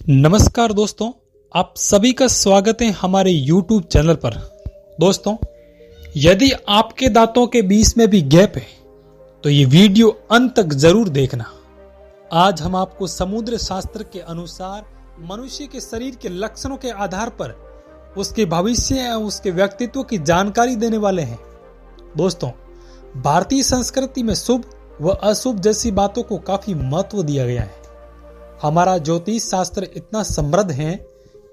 नमस्कार दोस्तों, आप सभी का स्वागत है हमारे YouTube चैनल पर। दोस्तों, यदि आपके दांतों के बीच में भी गैप है तो ये वीडियो अंत तक जरूर देखना। आज हम आपको समुद्र शास्त्र के अनुसार मनुष्य के शरीर के लक्षणों के आधार पर उसके भविष्य या उसके व्यक्तित्व की जानकारी देने वाले हैं। दोस्तों, भारतीय संस्कृति में शुभ व अशुभ जैसी बातों को काफी महत्व दिया गया है। हमारा ज्योतिष शास्त्र इतना समृद्ध है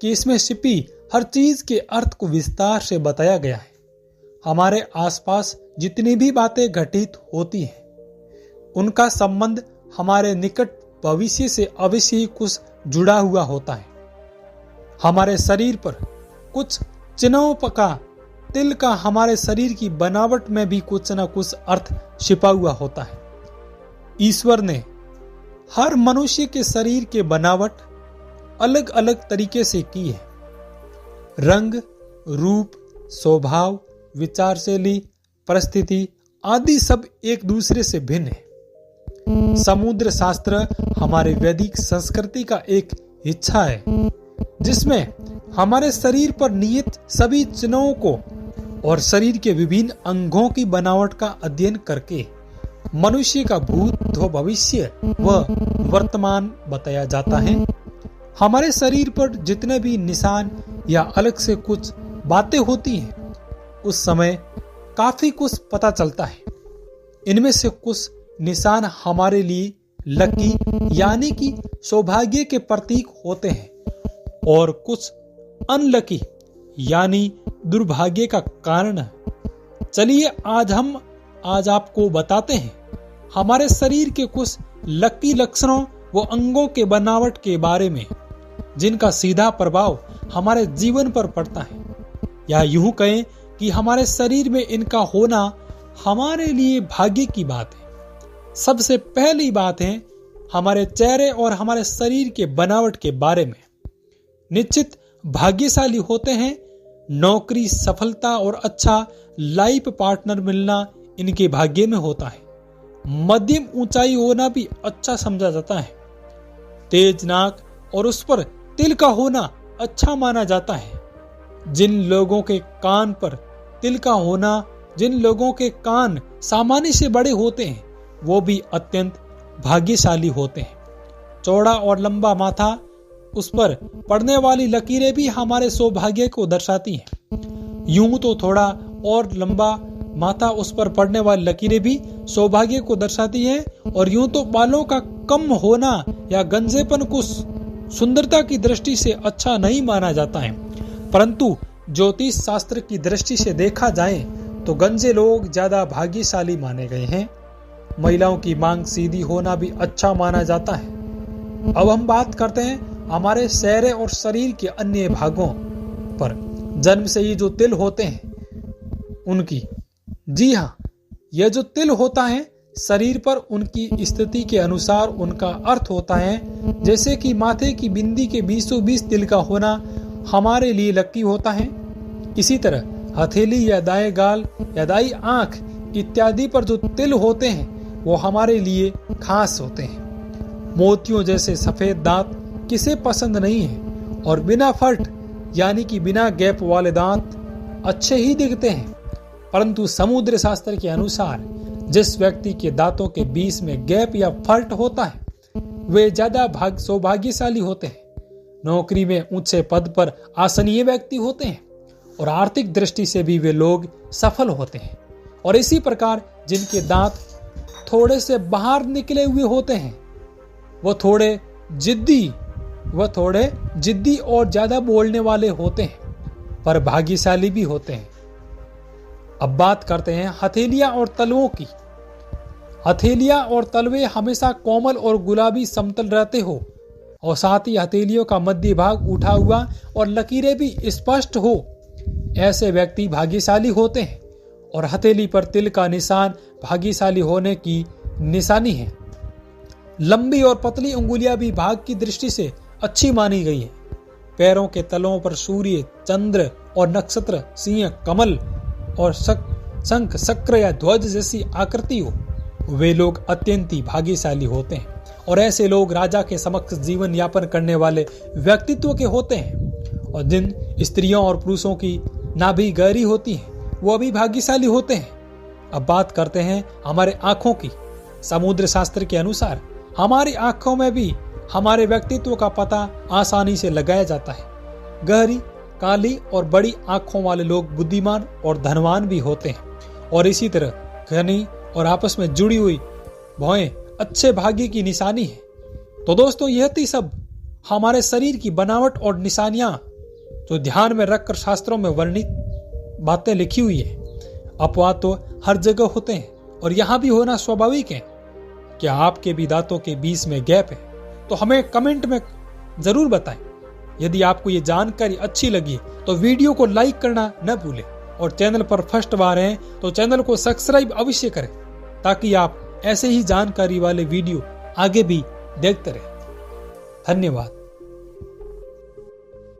कि इसमें छिपी हर चीज के अर्थ को विस्तार से बताया गया है। हमारे आसपास जितनी भी बातें घटित होती हैं, उनका संबंध हमारे निकट भविष्य से अवश्य ही कुछ जुड़ा हुआ होता है। हमारे शरीर पर कुछ चिन्हों का, तिल का हमारे शरीर की बनावट में भी कुछ न कुछ अर्थ छिपा हुआ होता है। ईश्वर ने हर मनुष्य के शरीर के बनावट अलग अलग तरीके से की है। रंग, रूप, स्वभाव, विचारशैली, परिस्थिति आदि सब एक दूसरे से भिन्न है। समुद्र शास्त्र हमारे वैदिक संस्कृति का एक हिस्सा है, जिसमें हमारे शरीर पर निहित सभी चिन्हों को और शरीर के विभिन्न अंगों की बनावट का अध्ययन करके मनुष्य का भूत व भविष्य व वर्तमान बताया जाता है। हमारे शरीर पर जितने भी निशान या अलग से कुछ बातें होती हैं, उस समय काफी कुछ पता चलता है। इनमें से कुछ निशान हमारे लिए लकी यानी कि सौभाग्य के प्रतीक होते हैं और कुछ अनलकी यानी दुर्भाग्य का कारण है। चलिए आज आपको बताते हैं हमारे शरीर के कुछ लकी लक्षणों व अंगों के बनावट के बारे में, जिनका सीधा प्रभाव हमारे जीवन पर पड़ता है, या यूं कहें कि हमारे शरीर में इनका होना हमारे लिए भाग्य की बात है। सबसे पहली बात है हमारे चेहरे और हमारे शरीर के बनावट के बारे में। निश्चित भाग्यशाली होते हैं। नौकरी, सफलता और अच्छा लाइफ पार्टनर मिलना इनके भाग्य में होता है। मध्यम ऊंचाई होना भी अच्छा समझा जाता है। तेज नाक और उस पर तिल का होना अच्छा माना जाता है। जिन लोगों के कान पर तिल का होना, जिन लोगों के कान सामान्य से बड़े होते हैं, वो भी अत्यंत भाग्यशाली होते हैं। चौड़ा और लंबा माथा, उस पर पड़ने वाली लकीरें भी हमारे सौभाग्य को दर्शाती हैं। यूं तो थोड़ा और लंबा माथा, उस पर पड़ने वाली लकीरें भी सौभाग्य को दर्शाती हैं, और यूं तो बालों का कम होना या गंजेपन को सुंदरता की दृष्टि से अच्छा नहीं माना जाता है। परंतु ज्योतिष शास्त्र की दृष्टि से देखा जाए तो गंजे लोग ज्यादा भाग्यशाली माने गए हैं। महिलाओं की मांग सीधी होना भी अच्छा माना जाता है। अब हम बात करते हैं हमारे चेहरे और शरीर के अन्य भागों पर। जन्म से ही जो तिल होते हैं उनकी, जी हाँ, यह जो तिल होता है शरीर पर उनकी स्थिति के अनुसार उनका अर्थ होता है। जैसे कि माथे की बिंदी के बीचों बीच तिल का होना हमारे लिए लकी होता है। इसी तरह हथेली या दाएं गाल या दाई आंख इत्यादि पर जो तिल होते हैं वो हमारे लिए खास होते हैं। मोतियों जैसे सफेद दांत किसे पसंद नहीं है, और बिना फट यानी कि बिना गैप वाले दांत अच्छे ही दिखते हैं। परंतु समुद्र शास्त्र के अनुसार जिस व्यक्ति के दांतों के बीच में गैप या फल्ट होता है वे ज्यादा सौभाग्यशाली होते हैं। नौकरी में ऊंचे पद पर आसनीय व्यक्ति होते हैं और आर्थिक दृष्टि से भी वे लोग सफल होते हैं। और इसी प्रकार जिनके दांत थोड़े से बाहर निकले हुए होते हैं वो थोड़े जिद्दी और ज्यादा बोलने वाले होते हैं, पर भाग्यशाली भी होते हैं। अब बात करते हैं हथेलियां और तलवों की। हथेलियां और तलवे हमेशा कोमल और गुलाबी समतल रहते हो, और साथ ही हथेलियों का मध्य भाग उठा हुआ और लकीरें भी स्पष्ट हो, ऐसे व्यक्ति भाग्यशाली होते हैं। और हथेली पर तिल का निशान भाग्यशाली होने की निशानी है। लंबी और पतली उंगलियां भी भाग की दृष्टि से अच्छी मानी गई है। पैरों के तलों पर सूर्य, चंद्र और नक्षत्र, सिंह, कमल और शंख, चक्र या ध्वज जैसी आकृति हो, वे लोग अत्यंत ही भाग्यशाली होते हैं। और ऐसे लोग राजा के समक्ष जीवन यापन करने वाले व्यक्तित्व के होते हैं। और जिन स्त्रियों और पुरुषों की नाभि गहरी होती है वो भी भाग्यशाली होते हैं। अब बात करते हैं हमारे आंखों की। समुद्र शास्त्र के अनुसार हमारी आंखों में भी हमारे व्यक्तित्व का पता आसानी से लगाया जाता है। गहरी, काली और बड़ी आंखों वाले लोग बुद्धिमान और धनवान भी होते हैं। और इसी तरह घनी और आपस में जुड़ी हुई भौहें अच्छे भाग्य की निशानी है। तो दोस्तों, यह थी सब हमारे शरीर की बनावट और निशानियां जो ध्यान में रखकर शास्त्रों में वर्णित बातें लिखी हुई है। अपवाद तो हर जगह होते हैं और यहाँ भी होना स्वाभाविक है। क्या आपके भी दांतों के बीच में गैप है? तो हमें कमेंट में जरूर बताएं। यदि आपको ये जानकारी अच्छी लगी तो वीडियो को लाइक करना न भूलें और चैनल पर फर्स्ट बार हैं तो चैनल को सब्सक्राइब अवश्य करें ताकि आप ऐसे ही जानकारी वाले वीडियो आगे भी देखते रहें। धन्यवाद।